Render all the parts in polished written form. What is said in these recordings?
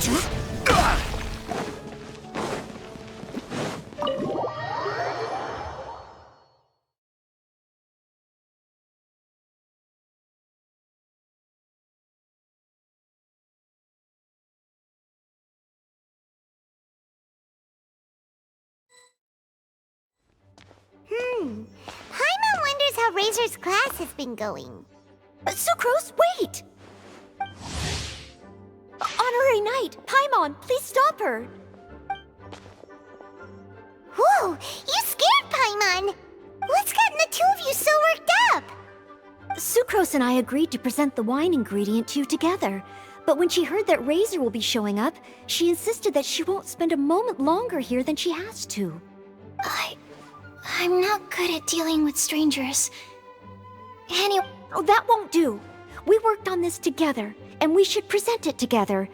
Paimon wonders how Razor's class has been going. Sucrose, wait! Honorary Knight, Paimon, please stop her! Whoa, you scared Paimon! What's gotten the two of you so worked up? Sucrose and I agreed to present the wine ingredient to you together. But when she heard that Razor will be showing up, she insisted that she won't spend a moment longer here than she has to. I'm not good at dealing with strangers. Anyway... Oh, that won't do. We worked on this together, and we should present it together.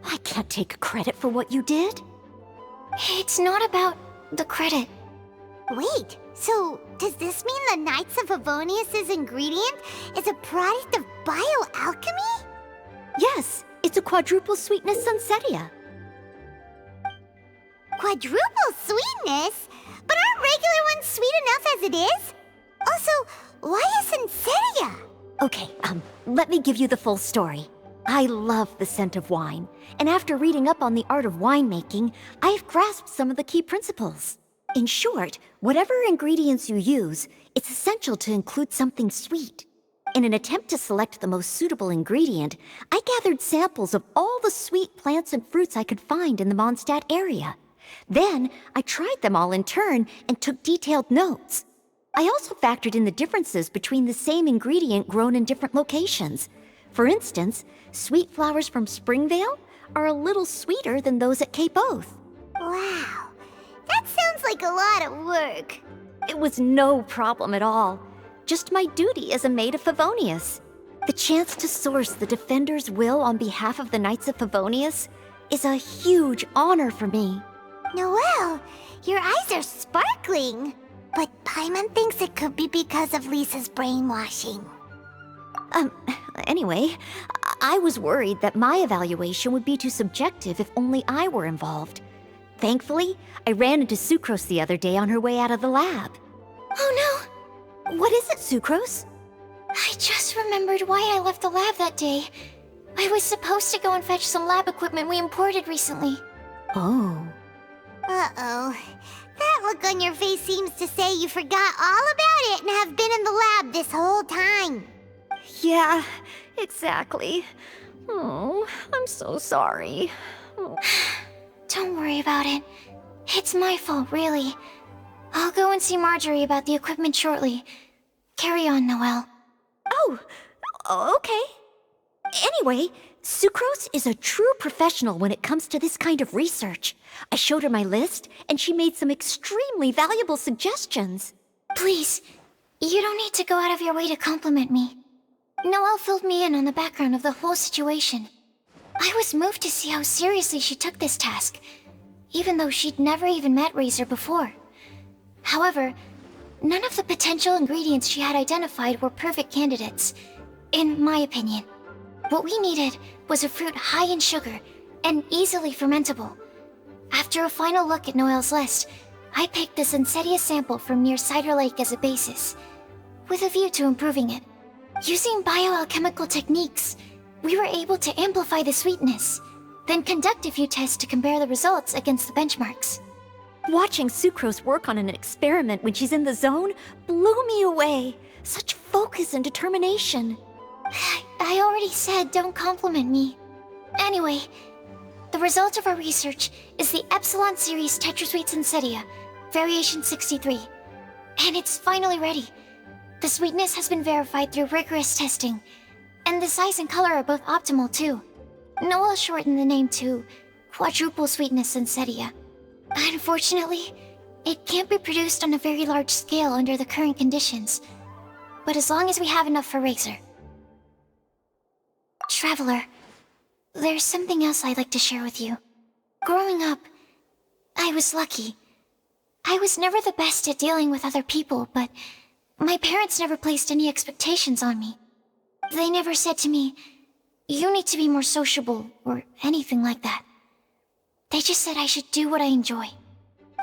I can't take credit for what you did. It's not about the credit. Wait, so does this mean the Knights of Favonius' ingredient is a product of bioalchemy? Yes, it's a quadruple sweetness sunsetia. Quadruple sweetness? But aren't regular ones sweet enough as it is? Also, why a sunsetia? Okay, let me give you the full story. I love the scent of wine, and after reading up on the art of winemaking, I have grasped some of the key principles. In short, whatever ingredients you use, it's essential to include something sweet. In an attempt to select the most suitable ingredient, I gathered samples of all the sweet plants and fruits I could find in the Mondstadt area. Then, I tried them all in turn and took detailed notes. I also factored in the differences between the same ingredient grown in different locations. For instance, sweet flowers from Springvale are a little sweeter than those at Cape Oath. Wow, that sounds like a lot of work. It was no problem at all. Just my duty as a maid of Favonius. The chance to source the Defender's will on behalf of the Knights of Favonius is a huge honor for me. Noelle, your eyes are sparkling. But Paimon thinks it could be because of Lisa's brainwashing. Anyway, I was worried that my evaluation would be too subjective if only I were involved. Thankfully, I ran into Sucrose the other day on her way out of the lab. Oh no! What is it, Sucrose? I just remembered why I left the lab that day. I was supposed to go and fetch some lab equipment we imported recently. Oh. Uh-oh. That look on your face seems to say you forgot all about it and have been in the lab this whole time. Yeah, exactly. Oh, I'm so sorry. Don't worry about it. It's my fault, really. I'll go and see Marjorie about the equipment shortly. Carry on, Noelle. Oh, okay. Anyway, Sucrose is a true professional when it comes to this kind of research. I showed her my list, and she made some extremely valuable suggestions. Please, you don't need to go out of your way to compliment me. Noelle filled me in on the background of the whole situation. I was moved to see how seriously she took this task, even though she'd never even met Razor before. However, none of the potential ingredients she had identified were perfect candidates, in my opinion. What we needed was a fruit high in sugar and easily fermentable. After a final look at Noelle's list, I picked the Sunsetia sample from near Cider Lake as a basis, with a view to improving it. Using bioalchemical techniques, we were able to amplify the sweetness, then conduct a few tests to compare the results against the benchmarks. Watching Sucrose work on an experiment when she's in the zone blew me away. Such focus and determination. I already said don't compliment me. Anyway, the result of our research is the Epsilon Series Tetrasweet Sunsetia, Variation 63. And it's finally ready. The sweetness has been verified through rigorous testing, and the size and color are both optimal too. Noelle shortened the name to Quadruple Sweetness Sunsetia. Unfortunately, it can't be produced on a very large scale under the current conditions, but as long as we have enough for Razor. Traveler, there's something else I'd like to share with you. Growing up, I was lucky. I was never the best at dealing with other people, but my parents never placed any expectations on me. They never said to me, "You need to be more sociable," or anything like that. They just said I should do what I enjoy.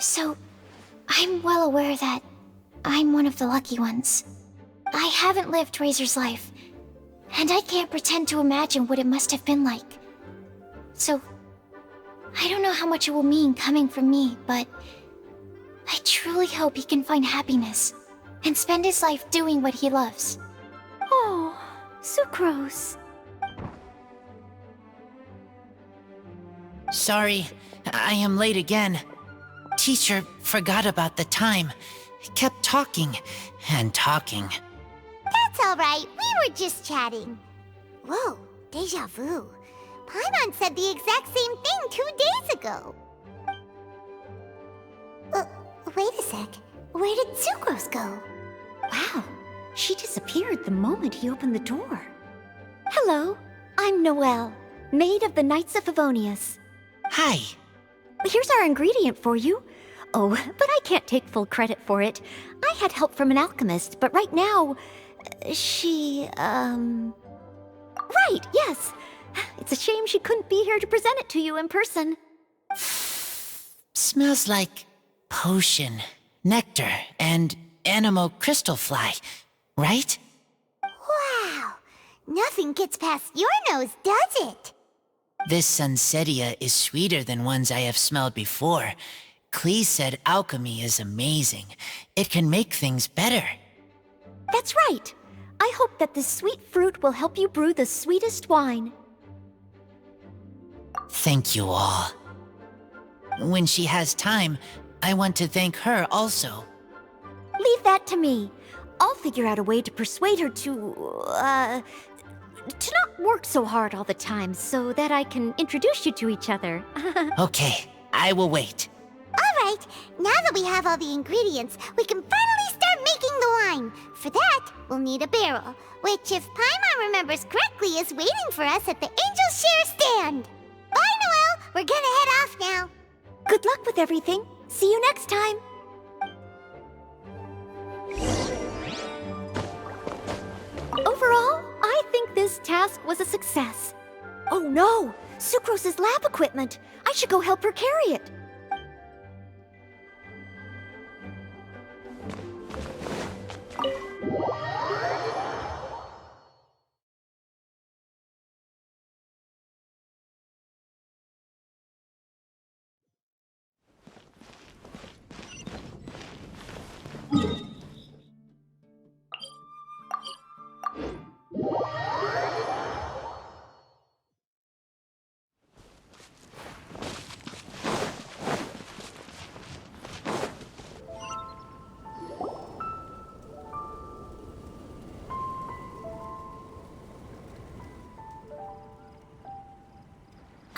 So, I'm well aware that I'm one of the lucky ones. I haven't lived Razor's life, and I can't pretend to imagine what it must have been like. So, I don't know how much it will mean coming from me, but I truly hope he can find happiness and spend his life doing what he loves. Oh, Sucrose. Sorry, I am late again. Teacher forgot about the time. Kept talking and talking. That's all right. We were just chatting. Whoa, deja vu. Paimon said the exact same thing 2 days ago. Wait a sec. Where did Sucrose go? Wow, she disappeared the moment he opened the door. Hello, I'm Noelle, maid of the Knights of Favonius. Hi. Here's our ingredient for you. Oh, but I can't take full credit for it. I had help from an alchemist, but right now, Right, yes. It's a shame she couldn't be here to present it to you in person. Smells like potion, nectar, and animal crystal fly, right? Wow! Nothing gets past your nose, does it? This Sunsetia is sweeter than ones I have smelled before. Klee said alchemy is amazing. It can make things better. That's right. I hope that this sweet fruit will help you brew the sweetest wine. Thank you all. When she has time, I want to thank her also. Leave that to me. I'll figure out a way to persuade her to not work so hard all the time so that I can introduce you to each other. Okay, I will wait. All right, now that we have all the ingredients, we can finally start making the wine. For that, we'll need a barrel, which, if Paimon remembers correctly, is waiting for us at the Angel Share stand. Bye, Noelle. We're gonna head off now. Good luck with everything. See you next time. Overall, I think this task was a success. Oh no! Sucrose's lab equipment! I should go help her carry it.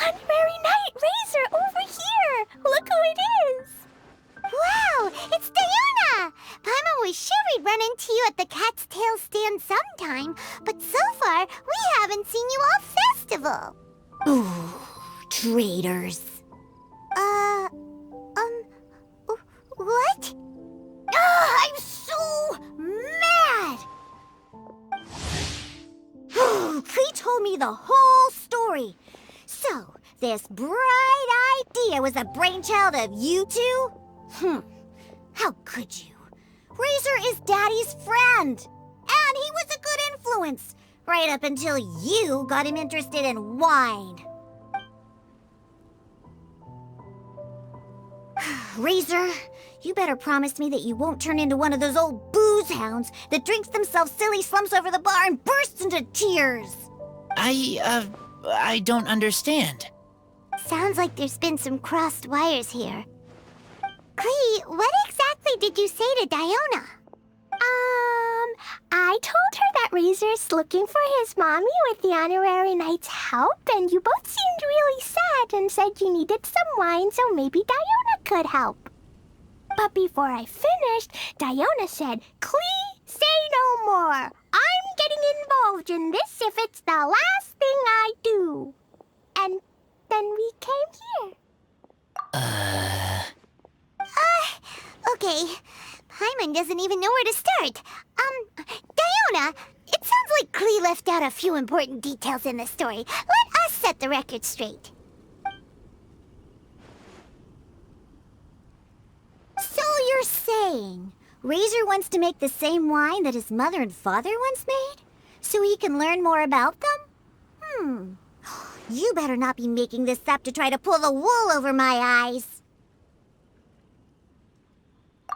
Honorary Knight Razor, over here! Look who it is! Wow, it's Diona! Paimon was sure we'd run into you at the Cat's Tail stand sometime, but so far, we haven't seen you all festival. Ooh, traitors. What? I'm so mad! Klee told me the whole story. So, this bright idea was the brainchild of you two? How could you? Razor is Daddy's friend. And he was a good influence. Right up until you got him interested in wine. Razor, you better promise me that you won't turn into one of those old booze hounds that drinks themselves silly, slumps over the bar, and bursts into tears. I don't understand. Sounds like there's been some crossed wires here. Klee, what exactly did you say to Diona? I told her that Razor's looking for his mommy with the Honorary Knight's help, and you both seemed really sad and said you needed some wine, so maybe Diona could help. But before I finished, Diona said, Klee, say no more. I'm getting involved in this if it's the last thing I do. And then we came here. Okay. Paimon doesn't even know where to start. Diona, it sounds like Klee left out a few important details in the story. Let us set the record straight. you're saying Razor wants to make the same wine that his mother and father once made? So he can learn more about them? You better not be making this up to try to pull the wool over my eyes.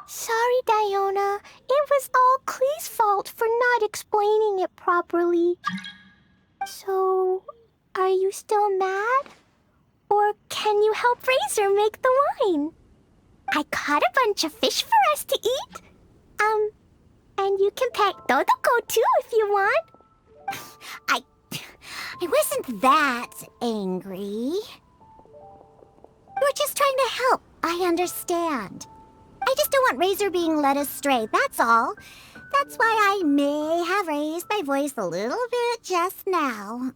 Sorry, Diona. It was all Klee's fault for not explaining it properly. So, are you still mad? Or can you help Razor make the wine? I caught a bunch of fish for us to eat. And you can pet Dodoko too if you want. I wasn't that angry. We're just trying to help. I understand. I just don't want Razor being led astray, that's all. That's why I may have raised my voice a little bit just now.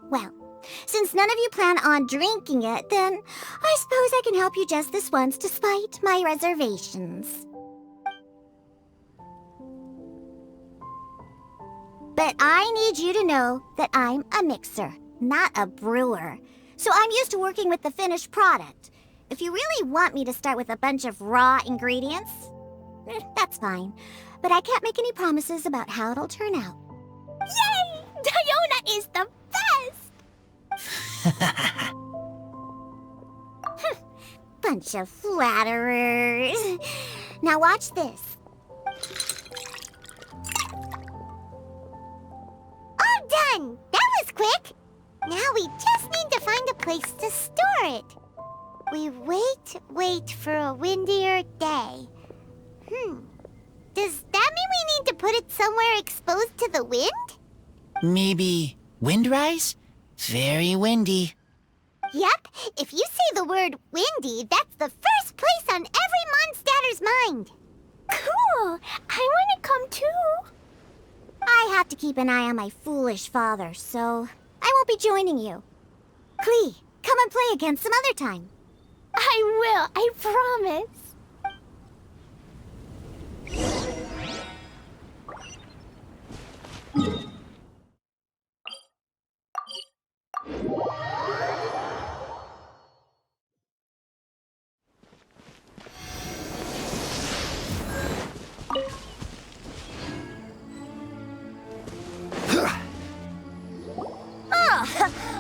Well, since none of you plan on drinking it, then I suppose I can help you just this once despite my reservations. But I need you to know that I'm a mixer, not a brewer. So I'm used to working with the finished product. If you really want me to start with a bunch of raw ingredients, that's fine. But I can't make any promises about how it'll turn out. Yay! Diona is the best! Bunch of flatterers. Now watch this. All done! That was quick! Now we just need to find a place to store it. We wait for a windier day. Does that mean we need to put it somewhere exposed to the wind? Maybe windrise? Very windy. Yep, if you say the word windy, that's the first place on every Mondstatter's mind. Cool! I want to come too. I have to keep an eye on my foolish father, so I won't be joining you. Klee, come and play again some other time. I will, I promise.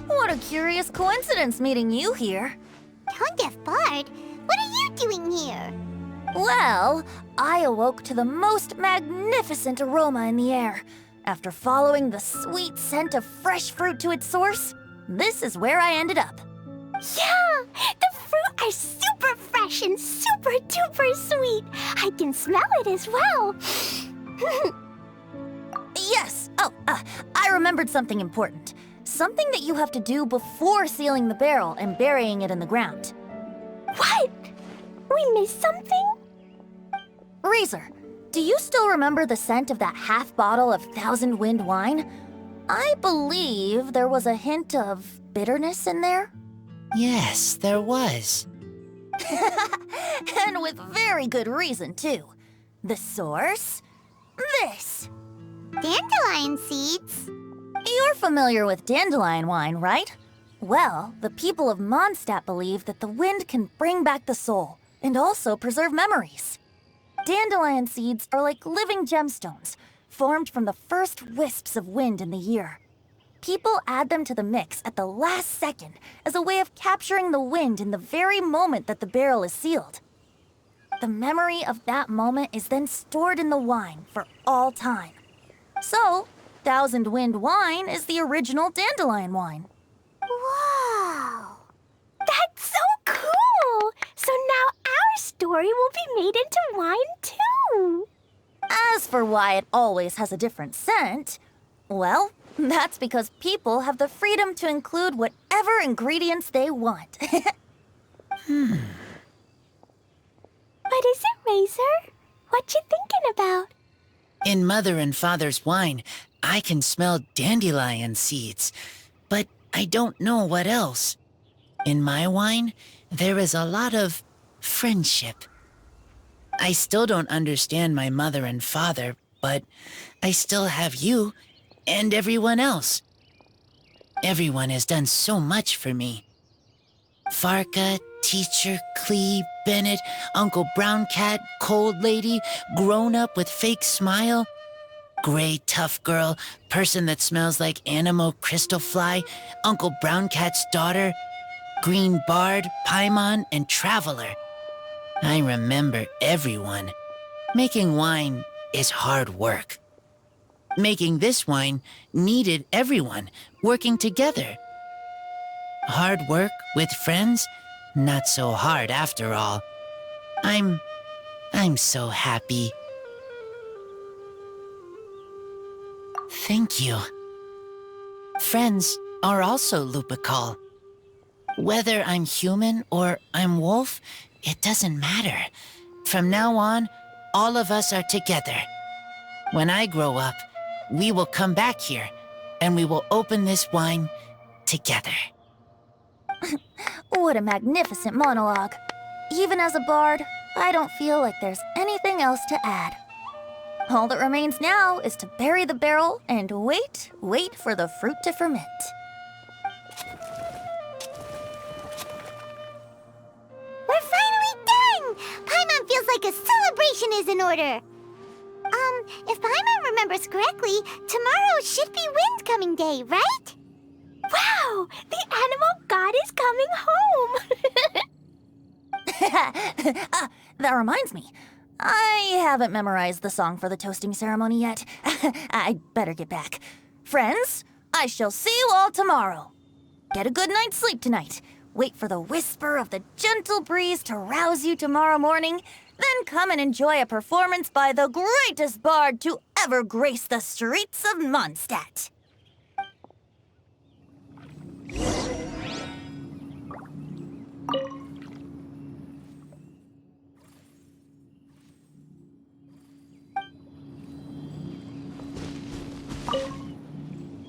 What a curious coincidence meeting you here. Don't get bored. What are you doing here? Well, I awoke to the most magnificent aroma in the air. After following the sweet scent of fresh fruit to its source, this is where I ended up. Yeah! The fruit are super fresh and super duper sweet. I can smell it as well. Yes! I remembered something important. Something that you have to do before sealing the barrel and burying it in the ground. What? We missed something? Razor, do you still remember the scent of that half bottle of Thousand Wind wine? I believe there was a hint of bitterness in there. Yes, there was. And with very good reason, too. The source? This. Dandelion seeds. You're familiar with dandelion wine, right? Well, the people of Mondstadt believe that the wind can bring back the soul and also preserve memories. Dandelion seeds are like living gemstones, formed from the first wisps of wind in the year. People add them to the mix at the last second as a way of capturing the wind in the very moment that the barrel is sealed. The memory of that moment is then stored in the wine for all time. So, Thousand Wind wine is the original dandelion wine. Wow. That's so cool! So now our story will be made into wine too. As for why it always has a different scent, well, that's because people have the freedom to include whatever ingredients they want. What is it, Razor? What you thinking about? In Mother and Father's wine, I can smell dandelion seeds, but I don't know what else. In my wine, there is a lot of friendship. I still don't understand my mother and father, but I still have you and everyone else. Everyone has done so much for me. Farka, Teacher, Clee, Bennett, Uncle Brown Cat, Cold Lady, Grown Up with Fake Smile, Gray Tough Girl, Person that Smells like Animo Crystal Fly, Uncle Brown Cat's Daughter, Green Bard, Paimon, and Traveler. I remember everyone. Making wine is hard work. Making this wine needed everyone working together. Hard work with friends? Not so hard after all. I'm so happy. Thank you. Friends are also Lupical. Whether I'm human or I'm wolf, it doesn't matter. From now on, all of us are together. When I grow up, we will come back here, and we will open this wine together. What a magnificent monologue. Even as a bard, I don't feel like there's anything else to add. All that remains now is to bury the barrel and wait for the fruit to ferment. We're finally done! Paimon feels like a celebration is in order. If Paimon remembers correctly, tomorrow should be Windcoming Day, right? Wow! The animal god is coming home! That reminds me. I haven't memorized the song for the toasting ceremony yet. I'd better get back. Friends, I shall see you all tomorrow. Get a good night's sleep tonight. Wait for the whisper of the gentle breeze to rouse you tomorrow morning. Then come and enjoy a performance by the greatest bard to ever grace the streets of Mondstadt.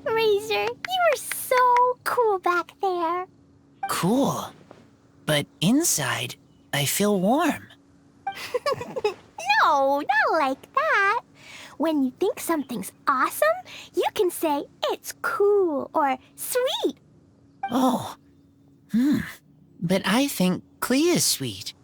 Razor, you are so cool back there. Cool. But inside, I feel warm. No, not like that. When you think something's awesome, you can say it's cool or sweet. Oh. But I think Clee is sweet.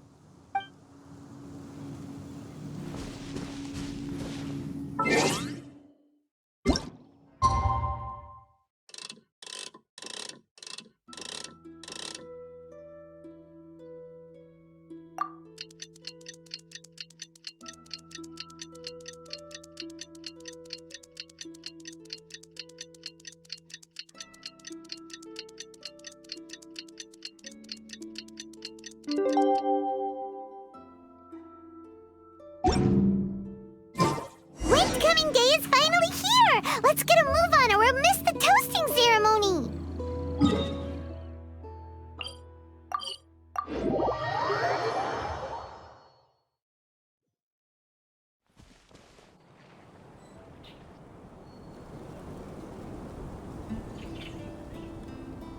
Windcoming Day is finally here! Let's get a move on or we'll miss the toasting ceremony!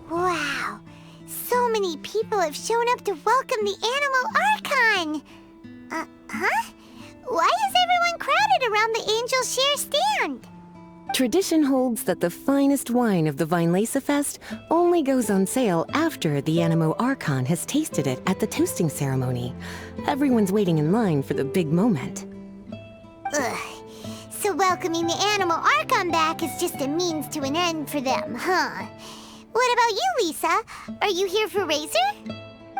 Wow! So many people have shown up to welcome the Animal Archon! Huh? Why is everyone crowded around the Angel Share stand? Tradition holds that the finest wine of the Vinelasa Fest only goes on sale after the Animo Archon has tasted it at the toasting ceremony. Everyone's waiting in line for the big moment. Ugh. So welcoming the Animal Archon back is just a means to an end for them, huh? What about you, Lisa? Are you here for Razor?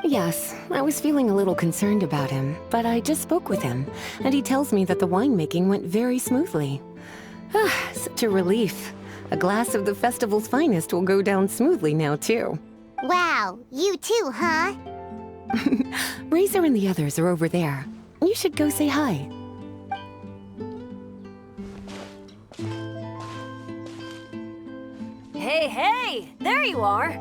Yes, I was feeling a little concerned about him, but I just spoke with him, and he tells me that the winemaking went very smoothly. Such a relief. A glass of the festival's finest will go down smoothly now, too. Wow, you too, huh? Razor and the others are over there. You should go say hi. Hey, there you are.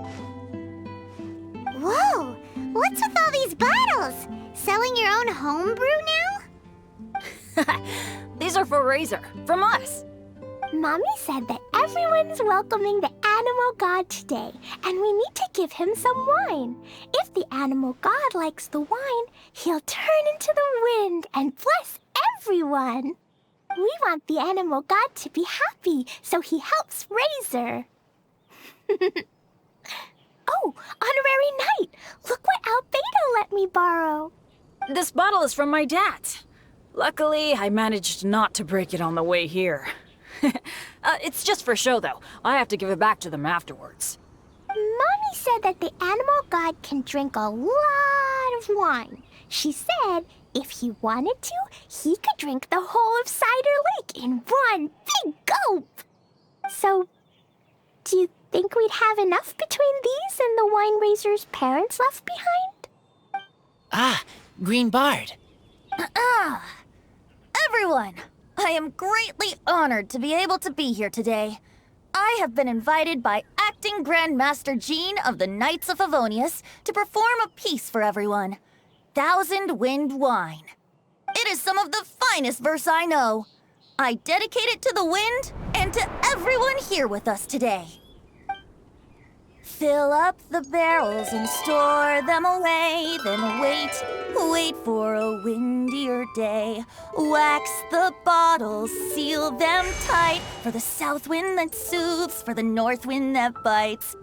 Whoa, what's with all these bottles? Selling your own homebrew now? These are for Razor, from us. Mommy said that everyone's welcoming the animal god today, and we need to give him some wine. If the animal god likes the wine, he'll turn into the wind and bless everyone. We want the animal god to be happy, so he helps Razor. Oh, honorary knight! Look what Albedo let me borrow. This bottle is from my dad. Luckily, I managed not to break it on the way here. It's just for show, though. I have to give it back to them afterwards. Mommy said that the animal god can drink a lot of wine. She said if he wanted to, he could drink the whole of Cider Lake in one big gulp. So, do you think we'd have enough between these and the wine raiser's parents left behind? Ah, Green Bard. Everyone, I am greatly honored to be able to be here today. I have been invited by Acting Grand Master Jean of the Knights of Favonius to perform a piece for everyone. Thousand Wind Wine. It is some of the finest verse I know. I dedicate it to the wind and to everyone here with us today. Fill up the barrels and store them away, then wait for a windier day. Wax the bottles, seal them tight, for the south wind that soothes, for the north wind that bites.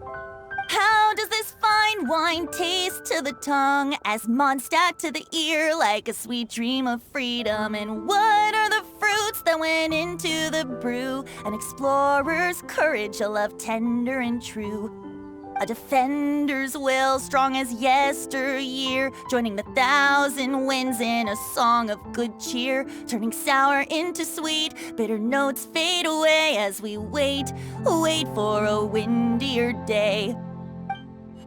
How does this fine wine taste to the tongue, as Mondstadt to the ear, like a sweet dream of freedom? And what are the fruits that went into the brew? An explorer's courage, a love tender and true. A defender's will, strong as yesteryear, joining the thousand winds in a song of good cheer, turning sour into sweet, bitter notes fade away as we wait for a windier day.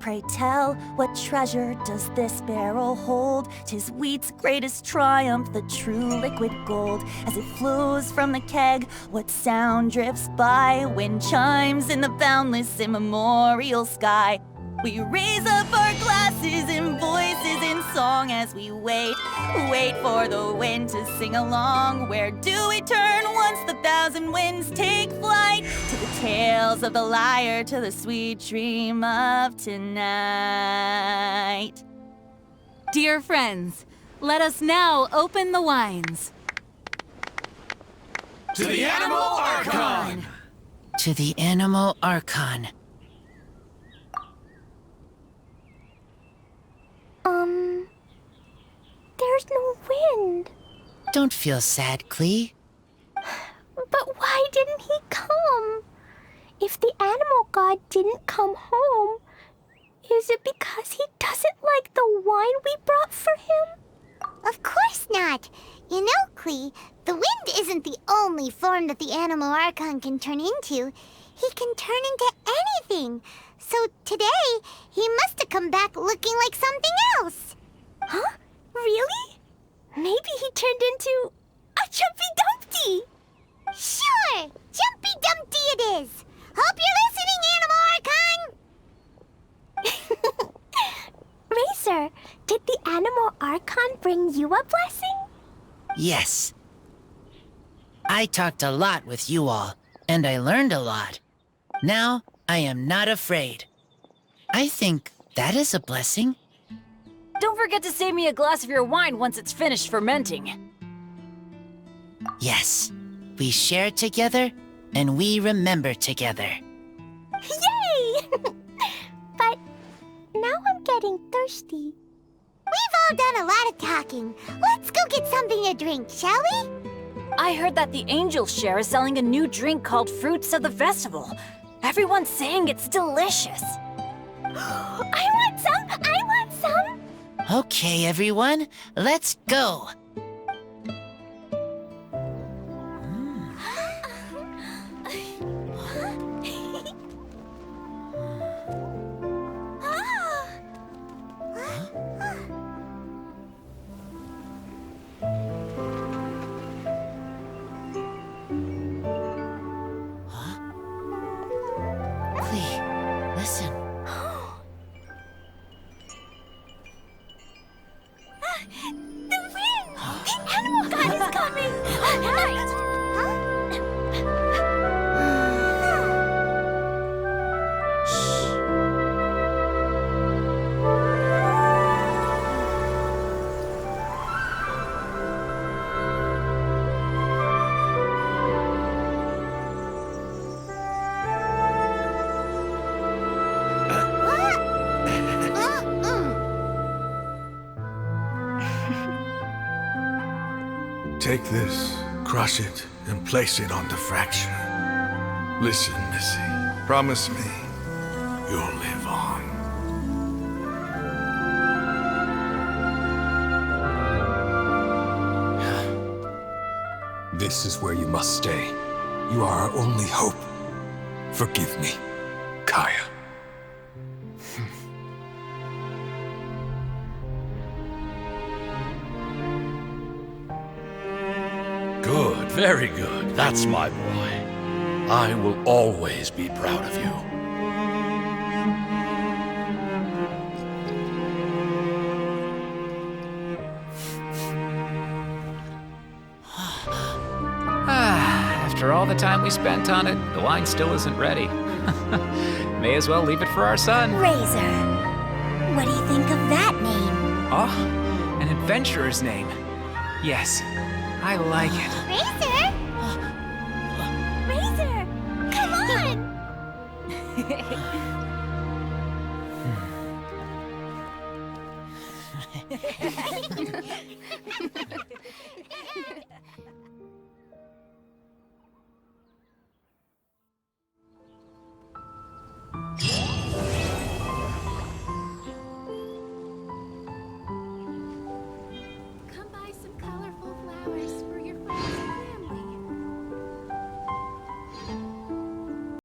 Pray tell, what treasure does this barrel hold? 'Tis wheat's greatest triumph, the true liquid gold. As it flows from the keg, what sound drifts by? Wind chimes in the boundless immemorial sky. We raise up our glasses and voices in song as we wait for the wind to sing along. Where do we turn once the thousand winds take flight? To the tales of the lyre, to the sweet dream of tonight. Dear friends, let us now open the wines. To the Animal Archon! To the Animal Archon. There's no wind. Don't feel sad, Klee. But why didn't he come? If the animal god didn't come home, is it because he doesn't like the wine we brought for him? Of course not. You know, Klee, the wind isn't the only form that the Animal Archon can turn into. He can turn into anything. So today, he must have come back looking like something else. Huh? Really? Maybe he turned into a Jumpy Dumpty. Sure, Jumpy Dumpty it is. Hope you're listening, Animal Archon. Racer, did the Animal Archon bring you a blessing? Yes. I talked a lot with you all, and I learned a lot. Now, I am not afraid. I think that is a blessing. Don't forget to save me a glass of your wine once it's finished fermenting. Yes, we share together, and we remember together. Yay! But now I'm getting thirsty. We've all done a lot of talking. Let's go get something to drink, shall we? I heard that the Angel Share is selling a new drink called Fruits of the Festival. Everyone's saying it's delicious. I want some! I want some! Okay, everyone, let's go. Klee, listen. The wind! Take this, crush it, and place it on the fracture. Listen, Missy. Promise me you'll live on. This is where you must stay. You are our only hope. Forgive me, Kaya. Good, very good. That's my boy. I will always be proud of you. After all the time we spent on it, the wine still isn't ready. May as well leave it for our son. Razor. What do you think of that name? Oh, an adventurer's name. Yes, I like it. Razor? Razor, come on!